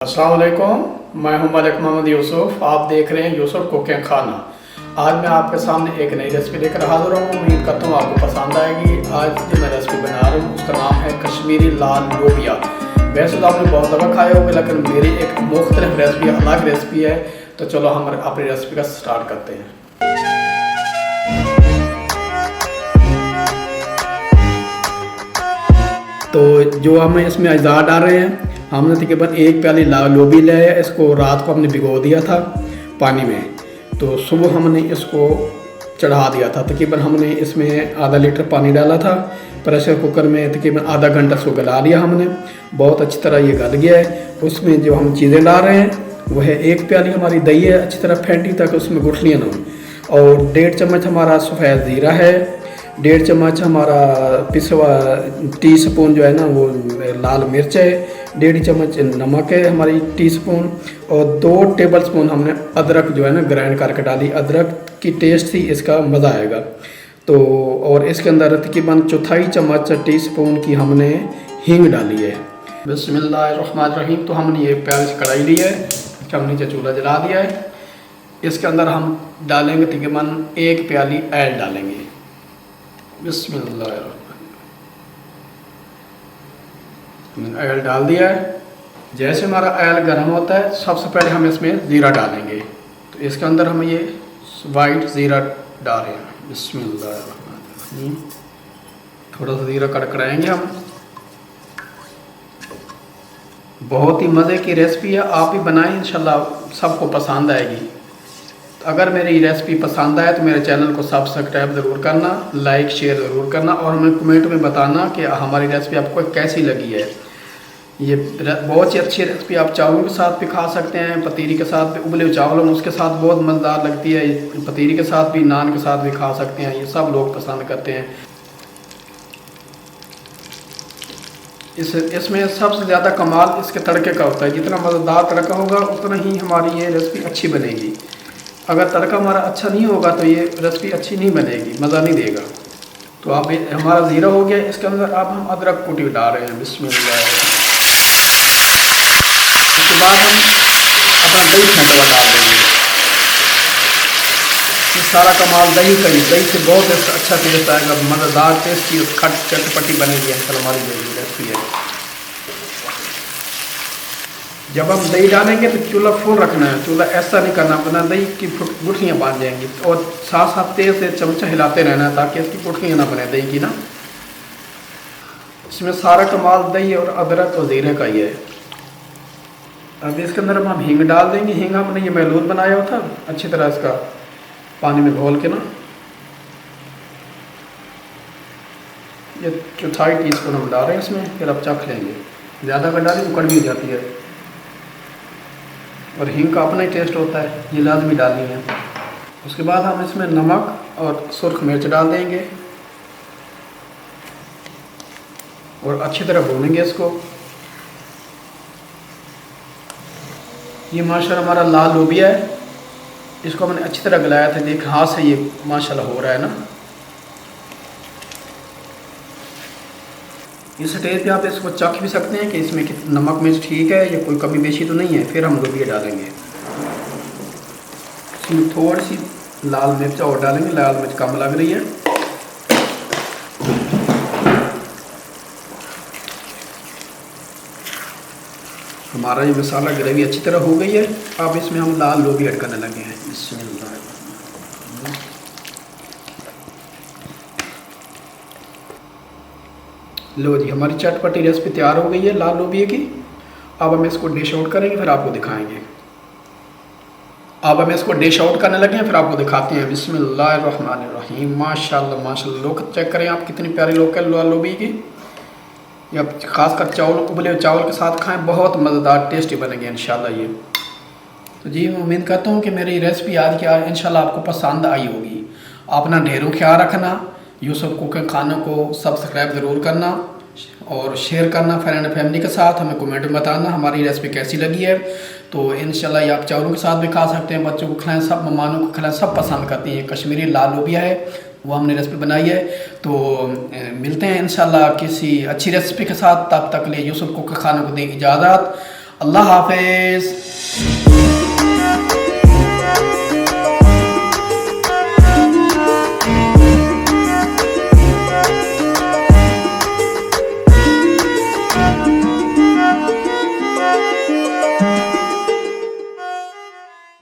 अस्सलाम वालेकुम, मैं हूं मलिक मोहम्मद यूसुफ। आप देख रहे हैं यूसुफ कुकिंग खाना। आज मैं आपके सामने एक नई रेसिपी लेकर हाजिर हूँ। उम्मीद करता हूँ आपको पसंद आएगी। आज जो मैं रेसिपी बना रहा हूँ उसका नाम है कश्मीरी लाल लोबिया। वैसे तो आपने बहुत दफ़ा खाए होंगे, लेकिन मेरी एक मुख्तलिफ रेसिपी, अलग रेसिपी है। तो चलो हम अपनी रेसिपी का स्टार्ट करते हैं। तो जो हम इसमें अज़ा डाल रहे हैं, हमने तकरीबन एक प्याली लाल लोबी लिया है। इसको रात को हमने भिगो दिया था पानी में, तो सुबह हमने इसको चढ़ा दिया था। तकरीबन हमने इसमें आधा लीटर पानी डाला था प्रेशर कुकर में। तकरीबन आधा घंटा इसको गला लिया हमने, बहुत अच्छी तरह ये गल गया है। उसमें जो हम चीज़ें डाल रहे हैं वह है एक प्याली हमारी दही है, अच्छी तरह फेंटी ताकि उसमें गुठलियाँ ना हो। और 1.5 चम्मच हमारा सफ़ेद ज़ीरा है, 1.5 चम्मच हमारा पिसवा टीस्पून जो है ना वो लाल मिर्च है, 1.5 चम्मच नमक है हमारी टीस्पून, और 2 टेबलस्पून हमने अदरक जो है ना ग्राइंड करके डाली। अदरक की टेस्ट ही इसका मज़ा आएगा। तो और इसके अंदर तकरीबन 1/4 चम्मच टीस्पून की हमने हींग डाली है। बिस्मिल्लाहिर्रहमानिर्रहीम। तो हमने ये प्याज से कढ़ाई ली है, हम नीचे चूल्हा जला दिया है। इसके अंदर हम डालेंगे तकरीबन 1 प्याली ऑयल डालेंगे। बिस्मिल्लाह, ऑयल डाल दिया है। जैसे हमारा ऑयल गर्म होता है, सबसे पहले हम इसमें ज़ीरा डालेंगे। तो इसके अंदर हम ये वाइट ज़ीरा डाल रहे हैं। बिस्मिल्लाह, थोड़ा सा ज़ीरा कड़कड़ाएंगे हम। बहुत ही मज़े की रेसिपी है, आप भी बनाएं, इंशाल्लाह सबको पसंद आएगी। अगर मेरी रेसिपी पसंद आए तो मेरे चैनल को सब्सक्राइब ज़रूर करना, लाइक शेयर ज़रूर करना, और हमें कमेंट में बताना कि हमारी रेसिपी आपको कैसी लगी है। ये बहुत ही अच्छी रेसिपी आप चावलों के साथ भी खा सकते हैं, पतीरी के साथ भी, उबले चावल उसके साथ बहुत मज़ेदार लगती है। पतीरी के साथ भी, नान के साथ भी खा सकते हैं, ये सब लोग पसंद करते हैं। इसमें सबसे ज़्यादा कमाल इसके तड़के का होता है। जितना मज़ेदार तड़का होगा उतना ही हमारी ये रेसिपी अच्छी बनेगी। अगर तड़का हमारा अच्छा नहीं होगा तो ये रेसिपी अच्छी नहीं बनेगी, मज़ा नहीं देगा। तो अब हमारा ज़ीरा हो गया, इसके अंदर अब हम अदरक कूटी डाल रहे हैं। बिस्मिल्लाह। उसके बाद हम अपना दही फेंटा हुआ डाल देंगे। ये सारा कमाल दही का ही, दही से बहुत अच्छा टेस्ट आएगा, मज़ेदार टेस्टी खट चटपटी बनेगी हमारी जो रेसिपी है। जब हम दही डालेंगे तो चूल्हा फुल रखना है, चूल्हा ऐसा नहीं करना, वरना दही की गुठलियाँ बांध जाएंगी। और साथ साथ तेज से चमचा हिलाते रहना है ताकि इसकी गुठलियाँ ना बने दही की ना। इसमें सारा कमाल दही और अदरक और ज़ीरे का ही है। अब इसके अंदर हम हींग डाल देंगे। हींग हमने ये महलूद बनाया हुआ था, अच्छी तरह इसका पानी में घोल के ना, ये 1/4 टीस्पून हम डाल रहे हैं इसमें। फिर अब चख लेंगे, ज़्यादा कर डालें तो कड़वी हो जाती है, और हींग का अपना ही टेस्ट होता है, ये लाजमी डालनी है। उसके बाद हम इसमें नमक और सुर्ख मिर्च डाल देंगे और अच्छी तरह भूनेंगे इसको। ये माशाल्लाह हमारा लाल लोबिया है, इसको हमने अच्छी तरह गलाया था। देख हाथ से ये माशाल्लाह हो रहा है ना। इस स्टेज पे आप इसको चख भी सकते हैं कि इसमें नमक मिर्च ठीक है या कोई कमी बेशी तो नहीं है। फिर हम लोबिया डालेंगे, इसमें थोड़ी सी लाल मिर्च और डालेंगे, लाल मिर्च कम लग रही है। हमारा ये मसाला ग्रेवी अच्छी तरह हो गई है। अब इसमें हम लाल लोबी ऐड करने लगे हैं। बिस्मिल्लाह। लो जी, हमारी चटपटी रेसिपी तैयार हो गई है लाल लोबिया की। अब हम इसको डिश आउट करेंगे, फिर आपको दिखाएंगे। अब हम इसको डिश आउट करने लगे हैं, फिर आपको दिखाते हैं। बिस्मिल्लाहिर्रहमानिर्रहीम। माशाल्लाह माशाल्लाह, लोग चेक करें आप कितनी प्यारी लोकल लाल लोबिया की। या खासकर चावल, उबले चावल के साथ खाएं, बहुत मज़ेदार टेस्टी बनेंगे इंशाल्लाह ये। तो जी, मैं उम्मीद करता हूँ कि मेरी रेसिपी आज की इंशाल्लाह आपको पसंद आई होगी। अपना ढेरों ख्याल रखना, यूसुफ कुकिंग खाना को सब्सक्राइब ज़रूर करना और शेयर करना फ्रेंड फैमिली के साथ। हमें कमेंट में बताना हमारी रेसिपी कैसी लगी है। तो इंशाल्लाह ये आप चावलों के साथ भी खा सकते हैं, बच्चों को खिलाएं, सब मेहमानों को खिलाएं, सब पसंद करती हैं। कश्मीरी लाल लोबिया है, वो हमने रेसिपी बनाई है। तो मिलते हैं इंशाल्लाह किसी अच्छी रेसिपी के साथ। तब तक लिए यूसुफ कुकिंग खाना को दें इजाज़त। अल्लाह हाफिज़।